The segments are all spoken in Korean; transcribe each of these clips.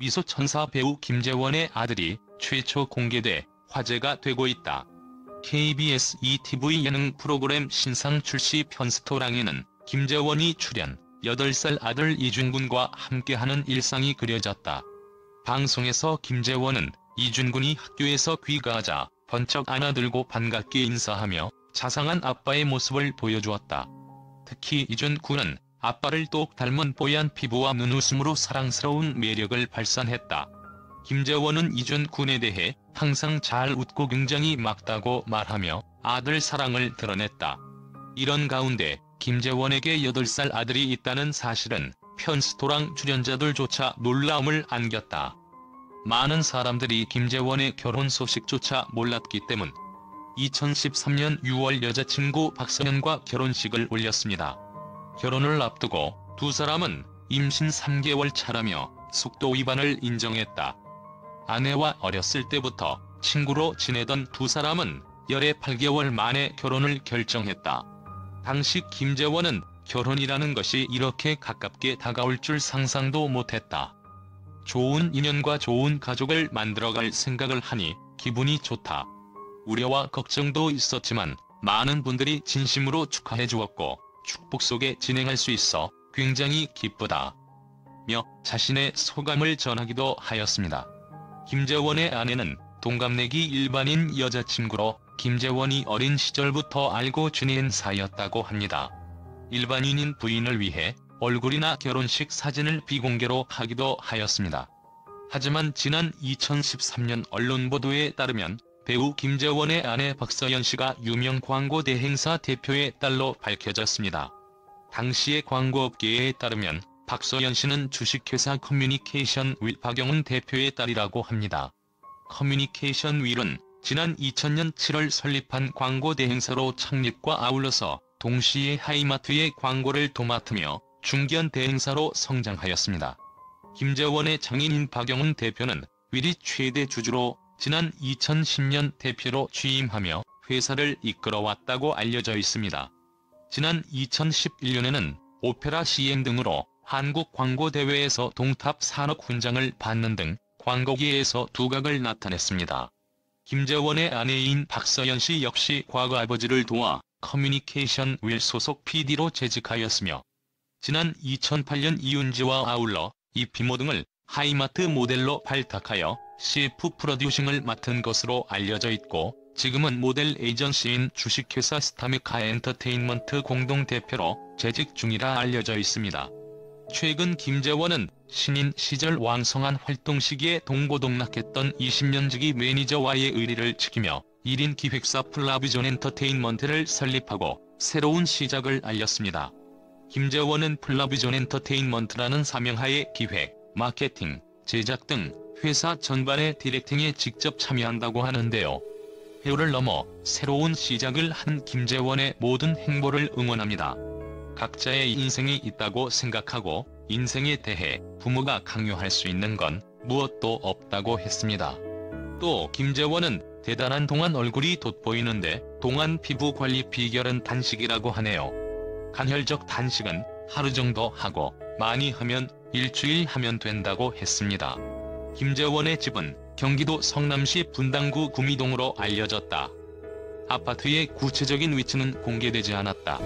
미소천사 배우 김재원의 아들이 최초 공개돼 화제가 되고 있다. KBS ETV 예능 프로그램 신상 출시 편스토랑에는 김재원이 출연, 8살 아들 이준군과 함께하는 일상이 그려졌다. 방송에서 김재원은 이준군이 학교에서 귀가하자 번쩍 안아들고 반갑게 인사하며 자상한 아빠의 모습을 보여주었다. 특히 이준군은 아빠를 똑 닮은 뽀얀 피부와 눈웃음으로 사랑스러운 매력을 발산했다. 김재원은 이준군에 대해 항상 잘 웃고 굉장히 맑다고 말하며 아들 사랑을 드러냈다. 이런 가운데 김재원에게 8살 아들이 있다는 사실은 편스토랑 출연자들조차 놀라움을 안겼다. 많은 사람들이 김재원의 결혼 소식조차 몰랐기 때문 2013년 6월 여자친구 박서연과 결혼식을 올렸습니다. 결혼을 앞두고 두 사람은 임신 3개월 차라며 속도 위반을 인정했다. 아내와 어렸을 때부터 친구로 지내던 두 사람은 열애 8개월 만에 결혼을 결정했다. 당시 김재원은 결혼이라는 것이 이렇게 가깝게 다가올 줄 상상도 못했다. 좋은 인연과 좋은 가족을 만들어갈 생각을 하니 기분이 좋다. 우려와 걱정도 있었지만 많은 분들이 진심으로 축하해 주었고 축복 속에 진행할 수 있어 굉장히 기쁘다. 며 자신의 소감을 전하기도 하였습니다. 김재원의 아내는 동갑내기 일반인 여자친구로 김재원이 어린 시절부터 알고 지낸 사이였다고 합니다. 일반인인 부인을 위해 얼굴이나 결혼식 사진을 비공개로 하기도 하였습니다. 하지만 지난 2013년 언론 보도에 따르면 배우 김재원의 아내 박서연 씨가 유명 광고 대행사 대표의 딸로 밝혀졌습니다. 당시의 광고업계에 따르면 박서연 씨는 주식회사 커뮤니케이션 윌 박영훈 대표의 딸이라고 합니다. 커뮤니케이션 윌은 지난 2000년 7월 설립한 광고 대행사로 창립과 아울러서 동시에 하이마트의 광고를 도맡으며 중견 대행사로 성장하였습니다. 김재원의 장인인 박영훈 대표는 윌이 최대 주주로 지난 2010년 대표로 취임하며 회사를 이끌어왔다고 알려져 있습니다. 지난 2011년에는 오페라 CM 등으로 한국광고대회에서 동탑 산업훈장을 받는 등 광고계에서 두각을 나타냈습니다. 김재원의 아내인 박서연 씨 역시 과거 아버지를 도와 커뮤니케이션 윌 소속 PD로 재직하였으며 지난 2008년 이윤지와 아울러 이피모 등을 하이마트 모델로 발탁하여 CF 프로듀싱을 맡은 것으로 알려져 있고 지금은 모델 에이전시인 주식회사 스타메카 엔터테인먼트 공동대표로 재직 중이라 알려져 있습니다. 최근 김재원은 신인 시절 왕성한 활동 시기에 동고동락했던 20년지기 매니저와의 의리를 지키며 1인 기획사 플라비존 엔터테인먼트를 설립하고 새로운 시작을 알렸습니다. 김재원은 플라비존 엔터테인먼트라는 사명하에 기획, 마케팅, 제작 등 회사 전반의 디렉팅에 직접 참여한다고 하는데요. 회로를 넘어 새로운 시작을 한 김재원의 모든 행보를 응원합니다. 각자의 인생이 있다고 생각하고 인생에 대해 부모가 강요할 수 있는 건 무엇도 없다고 했습니다. 또 김재원은 대단한 동안 얼굴이 돋보이는데 동안 피부 관리 비결은 단식이라고 하네요. 간헐적 단식은 하루 정도 하고 많이 하면 일주일 하면 된다고 했습니다. 김재원의 집은 경기도 성남시 분당구 구미동으로 알려졌다. 아파트의 구체적인 위치는 공개되지 않았다.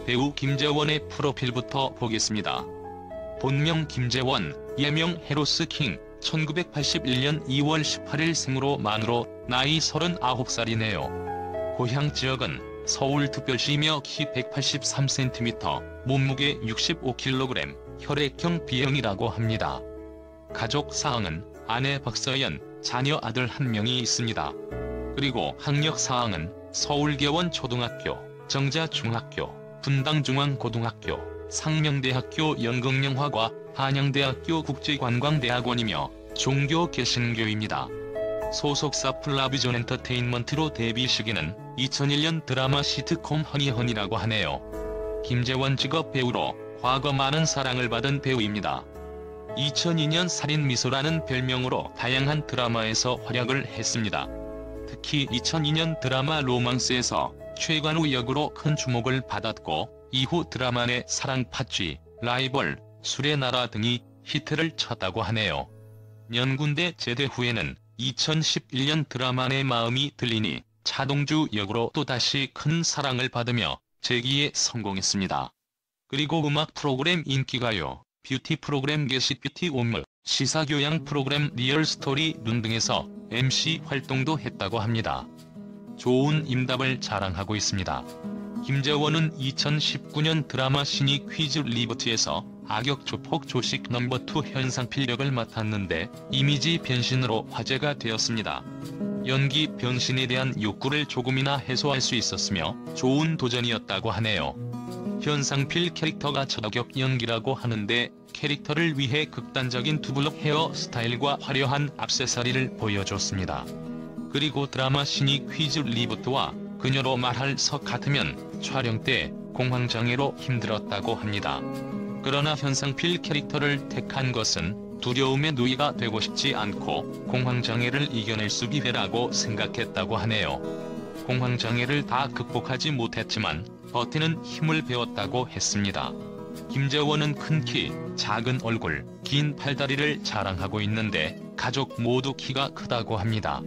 배우 김재원의 프로필부터 보겠습니다. 본명 김재원, 예명 헤로스킹, 1981년 2월 18일 생으로 만으로 나이 39살이네요. 고향 지역은 서울특별시이며 키 183cm, 몸무게 65kg, 혈액형 B형이라고 합니다. 가족 사항은 아내 박서연, 자녀 아들 1명이 있습니다. 그리고 학력 사항은 서울계원초등학교, 정자중학교, 분당중앙고등학교, 상명대학교 연극영화과, 한양대학교 국제관광대학원이며 종교 개신교입니다. 소속사 플라비존 엔터테인먼트로 데뷔 시기는 2001년 드라마 시트콤 허니허니라고 하네요. 김재원 직업 배우로 과거 많은 사랑을 받은 배우입니다. 2002년 살인미소라는 별명으로 다양한 드라마에서 활약을 했습니다. 특히 2002년 드라마 로망스에서 최관우 역으로 큰 주목을 받았고 이후 드라마 내 사랑 팥쥐, 라이벌, 술의 나라 등이 히트를 쳤다고 하네요. 연군대 제대 후에는 2011년 드라마 내 마음이 들리니 차동주 역으로 또다시 큰 사랑을 받으며 재기에 성공했습니다. 그리고 음악 프로그램 인기가요, 뷰티 프로그램 게시 뷰티 오므, 시사교양 프로그램 리얼스토리 눈 등에서 MC 활동도 했다고 합니다. 좋은 임답을 자랑하고 있습니다. 김재원은 2019년 드라마 신이 퀴즈 리부트에서 악역 조폭 조식 넘버2 현상필 역을 맡았는데 이미지 변신으로 화제가 되었습니다. 연기 변신에 대한 욕구를 조금이나 해소할 수 있었으며 좋은 도전이었다고 하네요. 현상필 캐릭터가 저격 연기라고 하는데 캐릭터를 위해 극단적인 투블럭 헤어 스타일과 화려한 액세서리를 보여줬습니다. 그리고 드라마 신이 퀴즈 리부트와 그녀로 말할 것 같으면 촬영 때 공황장애로 힘들었다고 합니다. 그러나 현상필 캐릭터를 택한 것은 두려움의 누이가 되고 싶지 않고 공황장애를 이겨낼 수 기회라고 생각했다고 하네요. 공황장애를 다 극복하지 못했지만 버티는 힘을 배웠다고 했습니다. 김재원은 큰 키, 작은 얼굴, 긴 팔다리를 자랑하고 있는데 가족 모두 키가 크다고 합니다.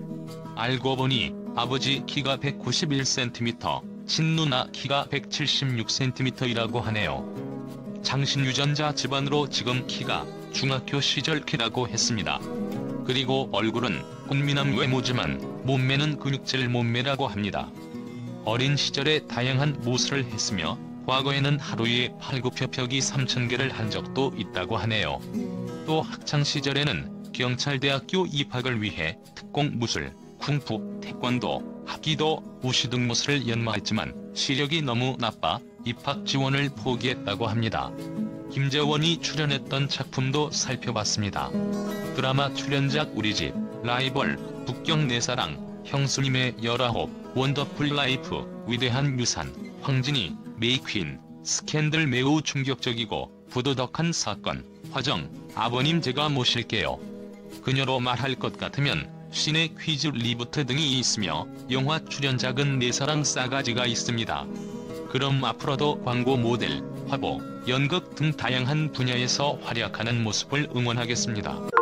알고 보니 아버지 키가 191cm, 친누나 키가 176cm이라고 하네요. 장신 유전자 집안으로 지금 키가 중학교 시절 키라고 했습니다. 그리고 얼굴은 꽃미남 외모지만 몸매는 근육질 몸매라고 합니다. 어린 시절에 다양한 모술을 했으며 과거에는 하루에 팔굽혀펴기 3000개를 한 적도 있다고 하네요. 또 학창시절에는 경찰대학교 입학을 위해 특공 무술, 쿵푸, 태권도, 합기도, 우시 등 무술을 연마했지만 시력이 너무 나빠 입학 지원을 포기했다고 합니다. 김재원이 출연했던 작품도 살펴봤습니다. 드라마 출연작 우리집, 라이벌, 북경 내사랑, 형수님의 19, 원더풀 라이프, 위대한 유산, 황진이, 메이퀸, 스캔들 매우 충격적이고 부도덕한 사건, 화정, 아버님 제가 모실게요. 그녀로 말할 것 같으면 신의 퀴즈 리부트 등이 있으며 영화 출연작은 내사랑 싸가지가 있습니다. 그럼 앞으로도 광고 모델, 화보, 연극 등 다양한 분야에서 활약하는 모습을 응원하겠습니다.